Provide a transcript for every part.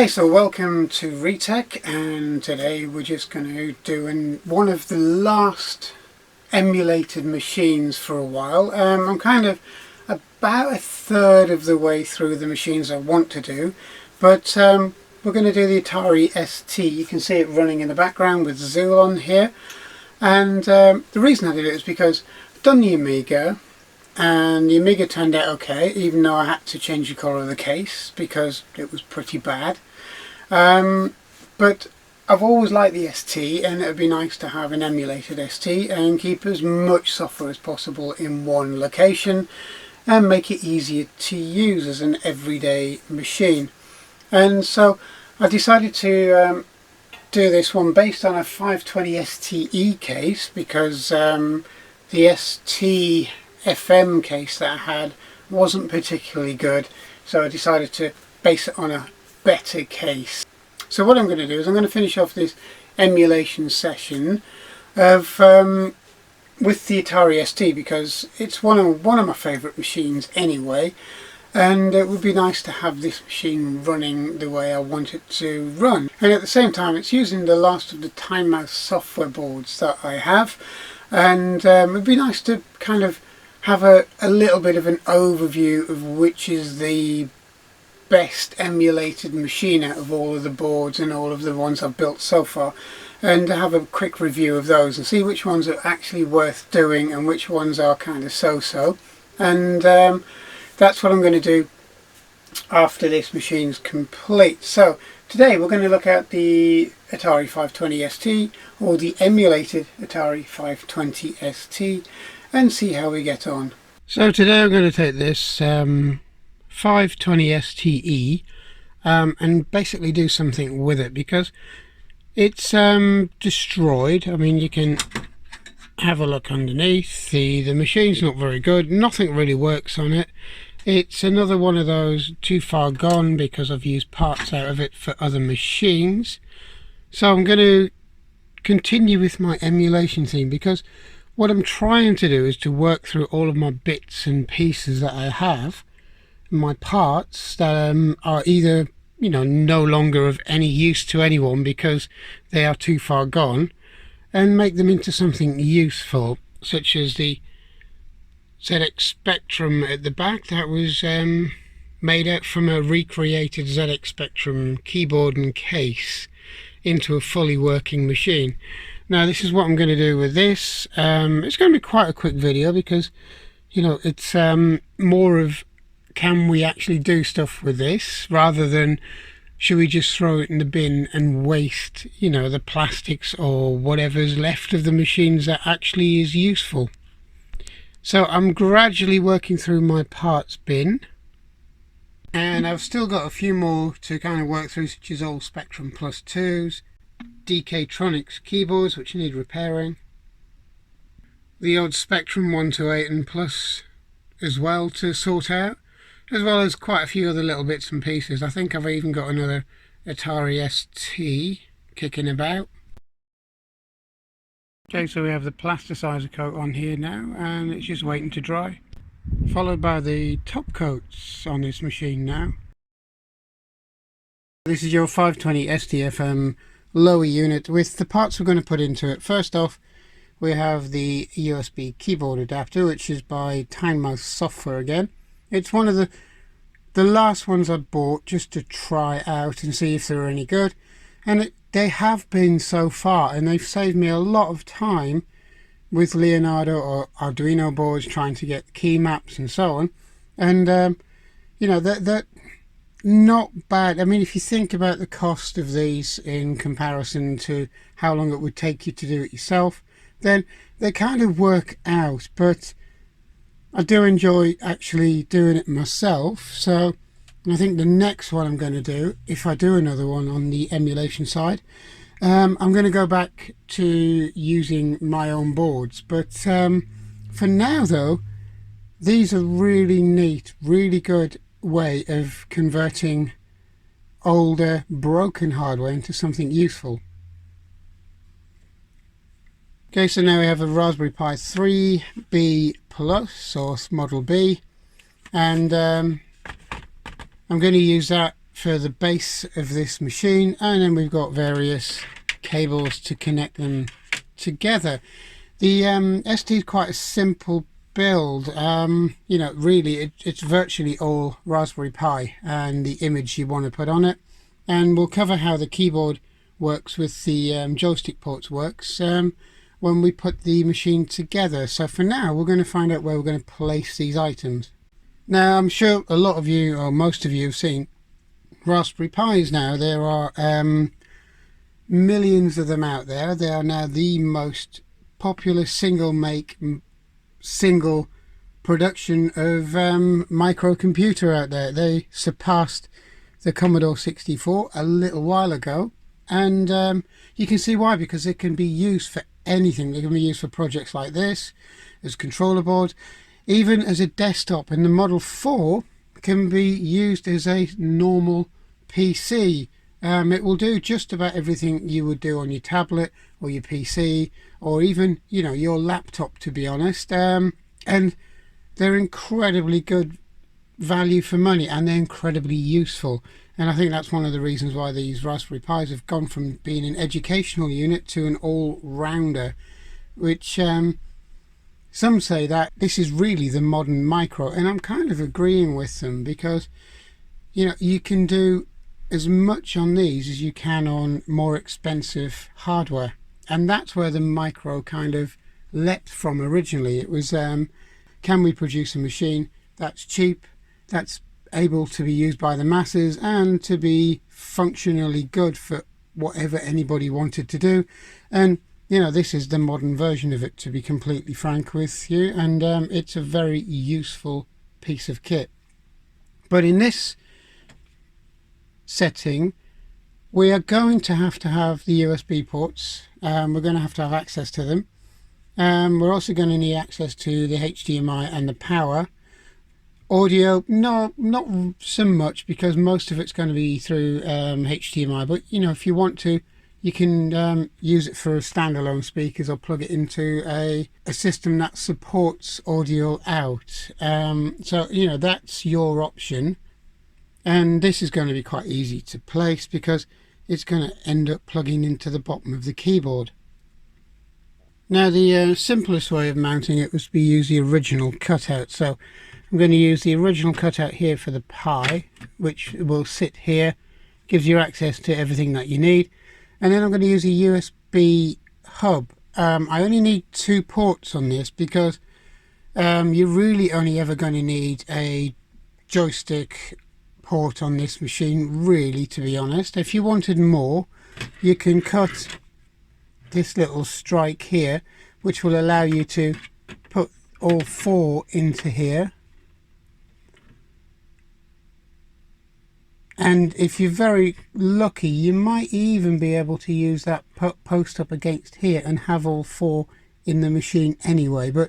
Okay, so welcome to Retech, and today we're just going to do one of the last emulated machines for a while. I'm kind of about a third of the way through the machines I want to do, but we're going to do the Atari ST. You can see it running in the background with Zool on here, and the reason I did it is because I've done the Amiga, and the Amiga turned out okay, even though I had to change the colour of the case because it was pretty bad. But I've always liked the ST, and it would be nice to have an emulated ST and keep as much software as possible in one location and make it easier to use as an everyday machine. And so I decided to do this one based on a 520 STE case, because the ST FM case that I had wasn't particularly good, so I decided to base it on a better case. So what I'm going to do is I'm going to finish off this emulation session of with the Atari ST, because it's one of my favourite machines anyway, and it would be nice to have this machine running the way I want it to run. And at the same time, it's using the last of the Time Mouse software boards that I have, and it would be nice to kind of have a little bit of an overview of which is the best emulated machine out of all of the boards and all of the ones I've built so far, and to have a quick review of those and see which ones are actually worth doing and which ones are kind of so-so. And that's what I'm going to do after this machine's complete. So today we're going to look at the Atari 520 ST, or the emulated Atari 520 ST, and see how we get on. So today I'm going to take this 520 STE and basically do something with it, because it's destroyed. I mean, you can have a look underneath. The machine's not very good, nothing really works on it. It's another one of those too far gone because I've used parts out of it for other machines. So I'm going to continue with my emulation theme, because what I'm trying to do is to work through all of my bits and pieces that I have, my parts that are either, you know, no longer of any use to anyone because they are too far gone, and make them into something useful, such as the ZX Spectrum at the back that was made out from a recreated ZX Spectrum keyboard and case into a fully working machine. Now this is what I'm going to do with this. It's going to be quite a quick video, because, you know, it's more of, can we actually do stuff with this, rather than should we just throw it in the bin and waste, you know, the plastics or whatever's left of the machines that actually is useful. So I'm gradually working through my parts bin, and I've still got a few more to kind of work through, such as old Spectrum Plus 2s, DK-Tronics keyboards which need repairing, the old Spectrum 128 and Plus as well to sort out, as well as quite a few other little bits and pieces. I think I've even got another Atari ST kicking about. Okay, so we have the plasticizer coat on here now, and it's just waiting to dry, followed by the top coats on this machine now. This is your 520 STFM lower unit with the parts we're going to put into it. First off, we have the USB keyboard adapter, which is by Time Mouse software again. It's one of the last ones I bought just to try out and see if they were any good, and they have been so far, and they've saved me a lot of time with Leonardo or Arduino boards trying to get key maps and so on. And you know, they're not bad. I mean, if you think about the cost of these in comparison to how long it would take you to do it yourself, then they kind of work out. But I do enjoy actually doing it myself, so I think the next one I'm going to do, if I do another one on the emulation side, I'm going to go back to using my own boards. But for now though, these are really neat, really good way of converting older broken hardware into something useful. Okay, so now we have a Raspberry Pi 3B Plus, source model B, and I'm going to use that for the base of this machine, and then we've got various cables to connect them together. The ST is quite a simple build. You know, really it's virtually all Raspberry Pi and the image you want to put on it, and we'll cover how the keyboard works with the joystick ports works when we put the machine together. So for now we're going to find out where we're going to place these items. Now I'm sure a lot of you, or most of you, have seen Raspberry Pis now. There are millions of them out there. They are now the most popular single make, single production of microcomputer out there. They surpassed the Commodore 64 a little while ago, and you can see why, because it can be used for anything. They can be used for projects like this, as controller board, even as a desktop, and the Model 4 can be used as a normal PC. It will do just about everything you would do on your tablet or your PC, or even, you know, your laptop, to be honest. And they're incredibly good value for money, and they're incredibly useful. And I think that's one of the reasons why these Raspberry Pis have gone from being an educational unit to an all-rounder, which some say that this is really the modern micro, and I'm kind of agreeing with them, because, you know, you can do as much on these as you can on more expensive hardware, and that's where the micro kind of leapt from originally. It was can we produce a machine that's cheap, that's able to be used by the masses, and to be functionally good for whatever anybody wanted to do. And you know, this is the modern version of it, to be completely frank with you, and it's a very useful piece of kit. But in this setting, we are going to have the USB ports. We're going to have access to them. We're also going to need access to the HDMI and the power. Audio, no, not so much, because most of it's going to be through HDMI, but you know, if you want to, you can use it for standalone speakers, or plug it into a system that supports audio out. So you know, that's your option, and this is going to be quite easy to place, because it's going to end up plugging into the bottom of the keyboard. Now the simplest way of mounting it was to use the original cutout. So I'm going to use the original cutout here for the Pi, which will sit here, gives you access to everything that you need. And then I'm going to use a USB hub. I only need 2 ports on this, because you're really only ever going to need a joystick port on this machine, really, to be honest. If you wanted more, you can cut this little strike here, which will allow you to put all 4 into here. And if you're very lucky, you might even be able to use that post up against here and have all 4 in the machine anyway. But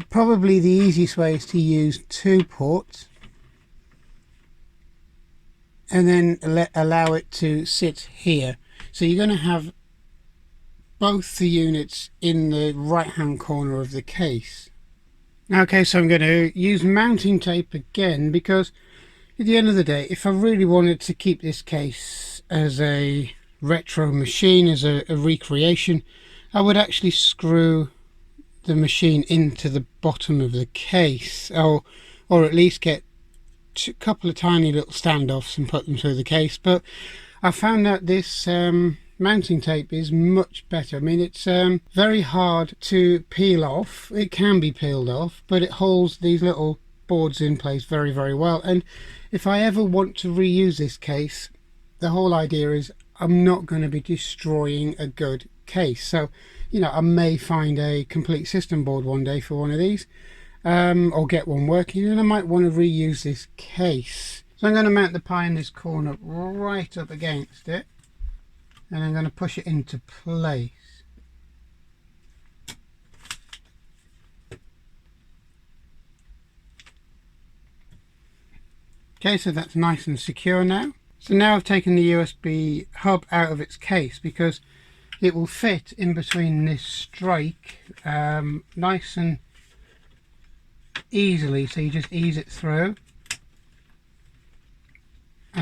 probably the easiest way is to use 2 ports, and then allow it to sit here. So you're going to have both the units in the right hand corner of the case. Okay, so I'm going to use mounting tape again, because at the end of the day, if I really wanted to keep this case as a retro machine, as a recreation, I would actually screw the machine into the bottom of the case, or at least get a couple of tiny little standoffs and put them through the case. But I found that this mounting tape is much better. I mean, it's very hard to peel off. It can be peeled off, but it holds these little boards in place very, very well. And if I ever want to reuse this case, the whole idea is I'm not going to be destroying a good case. So, you know, I may find a complete system board one day for one of these, or get one working, and I might want to reuse this case. So I'm going to mount the Pi in this corner right up against it, and I'm going to push it into place. Okay, so that's nice and secure now. So now I've taken the USB hub out of its case, because it will fit in between this strike nice and easily. So you just ease it through,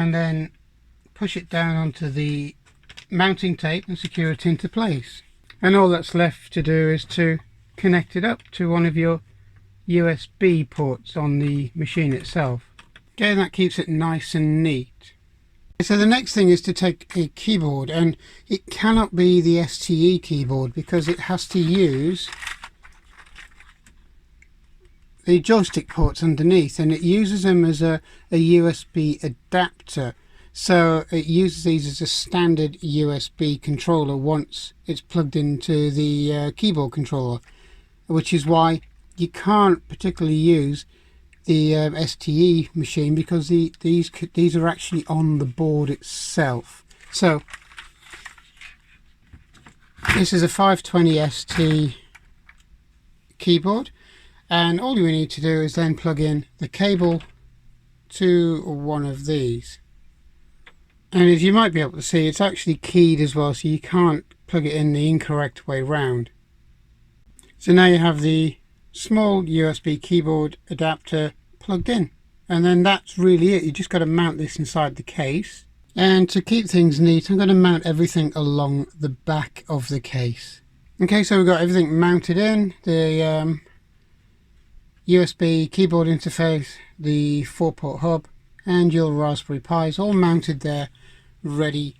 and then push it down onto the mounting tape and secure it into place. And all that's left to do is to connect it up to one of your USB ports on the machine itself. Okay, that keeps it nice and neat. So the next thing is to take a keyboard, and it cannot be the STE keyboard because it has to use the joystick ports underneath, and it uses them as a USB adapter. So it uses these as a standard USB controller once it's plugged into the keyboard controller, which is why you can't particularly use the STE machine, because these are actually on the board itself. So this is a 520 ST keyboard, and all you need to do is then plug in the cable to one of these. And as you might be able to see, it's actually keyed as well, so you can't plug it in the incorrect way round. So now you have the small USB keyboard adapter plugged in, and then that's really it. You just got to mount this inside the case, and to keep things neat I'm going to mount everything along the back of the case. Okay, so we've got everything mounted in, the USB keyboard interface, the 4-port hub, and your Raspberry Pi is all mounted there, ready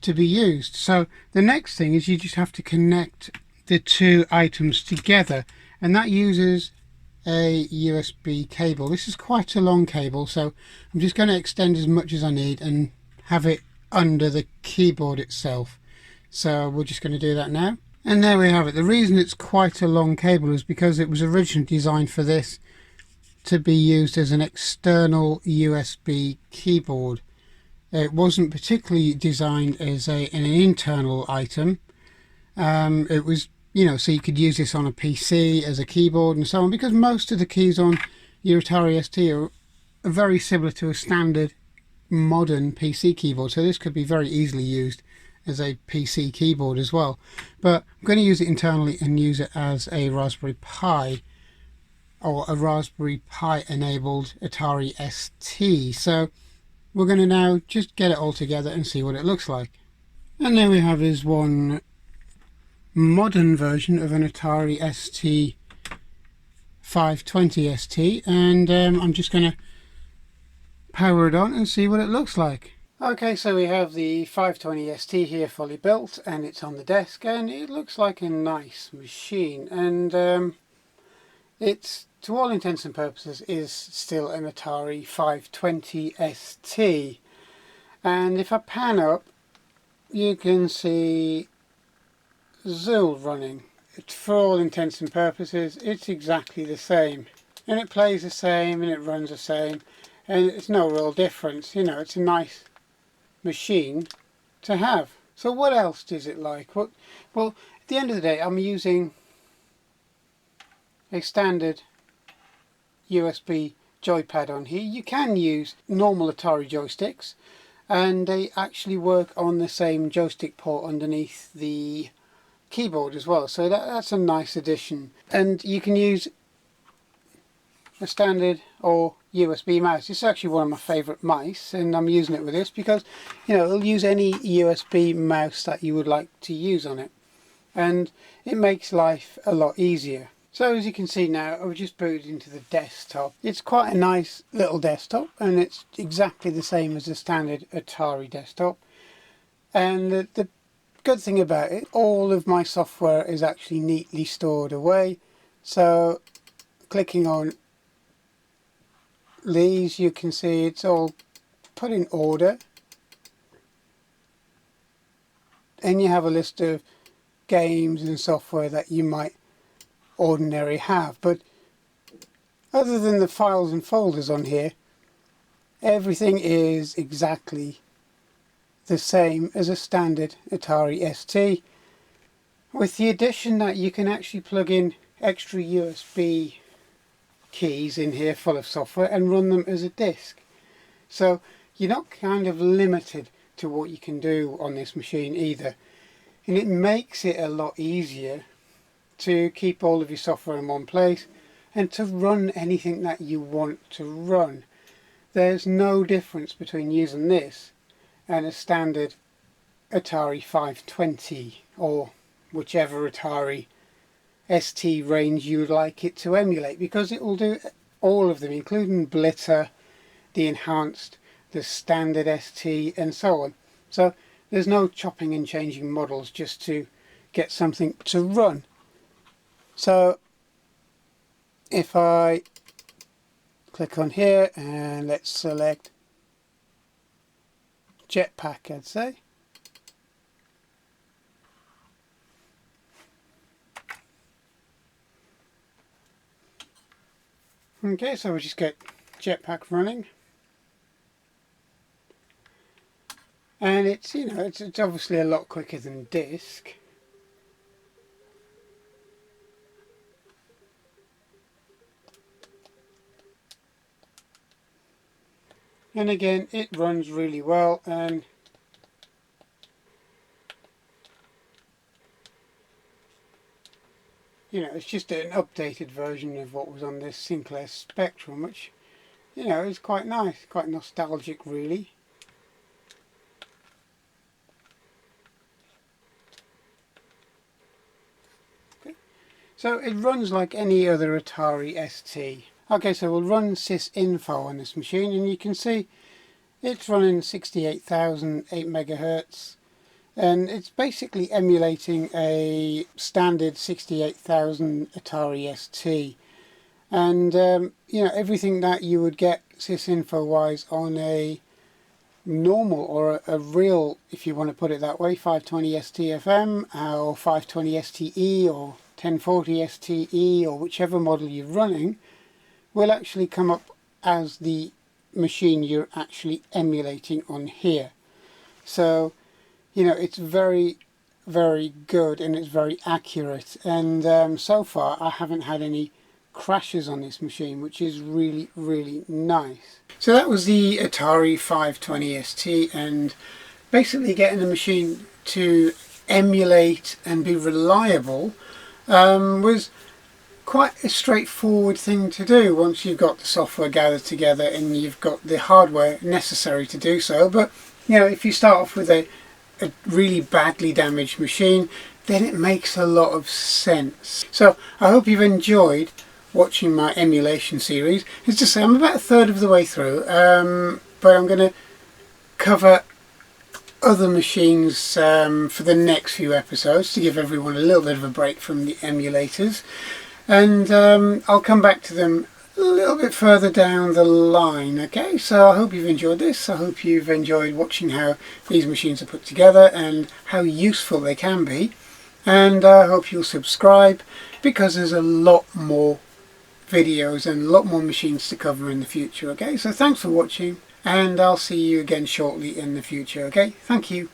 to be used. So the next thing is you just have to connect the two items together, and that uses a USB cable. This is quite a long cable, so I'm just going to extend as much as I need and have it under the keyboard itself. So we're just going to do that now, and there we have it. The reason it's quite a long cable is because it was originally designed for this to be used as an external USB keyboard. It wasn't particularly designed as an internal item. It was, so you could use this on a PC as a keyboard and so on, because most of the keys on your Atari ST are very similar to a standard modern PC keyboard, so this could be very easily used as a PC keyboard as well. But I'm going to use it internally and use it as a Raspberry Pi, or a Raspberry Pi enabled Atari ST. So we're going to now just get it all together and see what it looks like. And there we have is one modern version of an Atari ST 520 ST, and I'm just going to power it on and see what it looks like. Okay, so we have the 520 ST here fully built, and it's on the desk, and it looks like a nice machine, and it's, to all intents and purposes, is still an Atari 520 ST. And if I pan up, you can see Zool running. For all intents and purposes, it's exactly the same, and it plays the same and it runs the same, and it's no real difference. It's a nice machine to have. So what else is it like? Well, at the end of the day, I'm using a standard USB joypad on here. You can use normal Atari joysticks, and they actually work on the same joystick port underneath the keyboard as well, so that's a nice addition. And you can use a standard or USB mouse. It's actually one of my favourite mice, and I'm using it with this because it'll use any USB mouse that you would like to use on it, and it makes life a lot easier. So as you can see now, I've just booted into the desktop. It's quite a nice little desktop, and it's exactly the same as the standard Atari desktop. And the good thing about it, all of my software is actually neatly stored away. So clicking on these, you can see it's all put in order, and you have a list of games and software that you might ordinarily have. But other than the files and folders on here, everything is exactly the same as a standard Atari ST, with the addition that you can actually plug in extra USB keys in here full of software and run them as a disk. So you're not kind of limited to what you can do on this machine either, and it makes it a lot easier to keep all of your software in one place and to run anything that you want to run. there's no difference between using this and a standard Atari 520 or whichever Atari ST range you would like it to emulate, because it will do all of them, including Blitter, the enhanced, the standard ST and so on. So there's no chopping and changing models just to get something to run. So if I click on here and let's select Jetpack, I'd say. Okay, so we'll just get Jetpack running. And it's, you know, it's obviously a lot quicker than disk. And again, it runs really well, and you know, it's just an updated version of what was on this Sinclair Spectrum, which, you know, is quite nice, quite nostalgic really. Okay. So it runs like any other Atari ST. Okay, so we'll run sysinfo on this machine, and you can see it's running 68,000 8 megahertz, and it's basically emulating a standard 68,000 Atari ST. And you know, everything that you would get sysinfo wise on a normal or a real, if you want to put it that way, 520 STFM or 520 STE or 1040 STE or whichever model you're running, will actually come up as the machine you're actually emulating on here. So, you know, it's very, very good and it's very accurate. And so far I haven't had any crashes on this machine, which is really, really nice. So that was the Atari 520 ST, and basically getting the machine to emulate and be reliable was quite a straightforward thing to do once you've got the software gathered together and you've got the hardware necessary to do so. But you know, if you start off with a really badly damaged machine, then it makes a lot of sense. So I hope you've enjoyed watching my emulation series. As to say, I'm about a third of the way through, but I'm going to cover other machines for the next few episodes to give everyone a little bit of a break from the emulators. And I'll come back to them a little bit further down the line. Okay, so I hope you've enjoyed this. I hope you've enjoyed watching how these machines are put together and how useful they can be. And I hope you'll subscribe, because there's a lot more videos and a lot more machines to cover in the future. Okay, so thanks for watching, and I'll see you again shortly in the future. Okay, thank you.